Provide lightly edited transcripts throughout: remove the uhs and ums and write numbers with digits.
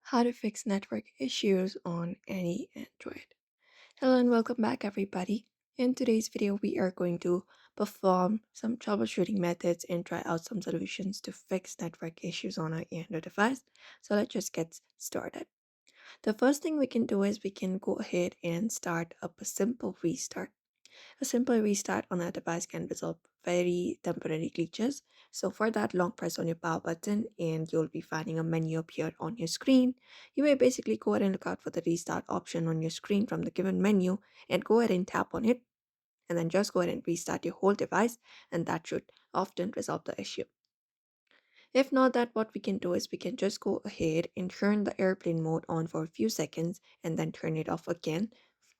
How to fix network issues on any Android. Hello and welcome back, everybody. In today's video, we are going to perform some troubleshooting methods and try out some solutions to fix network issues on our Android device. So let's just get started. The first thing we can do is we can go ahead and start up a simple restart. A simple restart on a device can resolve very temporary glitches. So for that, long press on your power button and you'll be finding a menu appear on your screen. You may basically go ahead and look out for the restart option on your screen from the given menu and go ahead and tap on it and then just go ahead and restart your whole device, and that should often resolve the issue. If not that, what we can do is we can just go ahead and turn the airplane mode on for a few seconds and then turn it off again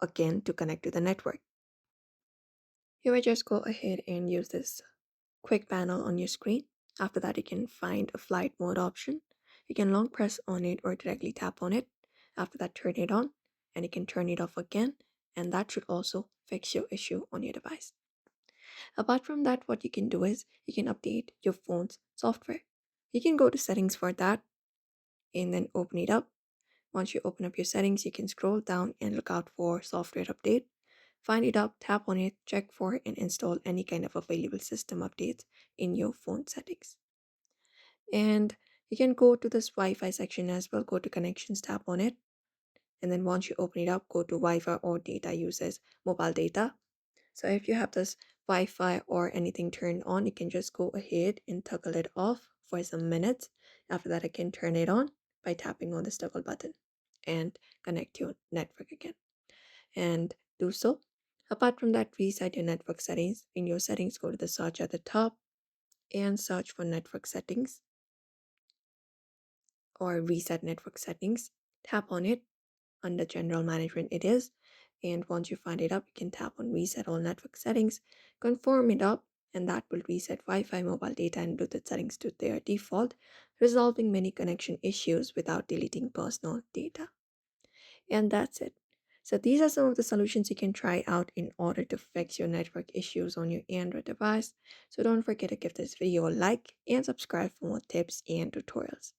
to connect to the network. You may just go ahead and use this quick panel on your screen. After that, you can find a flight mode option. You can long press on it or directly tap on it. After that, turn it on and you can turn it off again, and that should also fix your issue on your device. Apart from that, what you can do is you can update your phone's software. You can go to settings for that and then open it up. Once you open up your settings, you can scroll down and look out for software update. Find it up, tap on it, check for and install any kind of available system updates in your phone settings. And you can go to this Wi-Fi section as well, go to connections, tap on it. And then once you open it up, go to Wi-Fi or data uses mobile data. So if you have this Wi-Fi or anything turned on, you can just go ahead and toggle it off for some minutes. After that, I can turn it on by tapping on this toggle button and connect your network again. And do so. Apart from that, reset your network settings. In your settings, go to the search at the top and search for network settings or reset network settings. Tap on it under general management it is, and once you find it up, you can tap on reset all network settings, confirm it up, and that will reset Wi-Fi, mobile data and Bluetooth settings to their default, resolving many connection issues without deleting personal data. And that's it. So these are some of the solutions you can try out in order to fix your network issues on your Android device. So don't forget to give this video a like and subscribe for more tips and tutorials.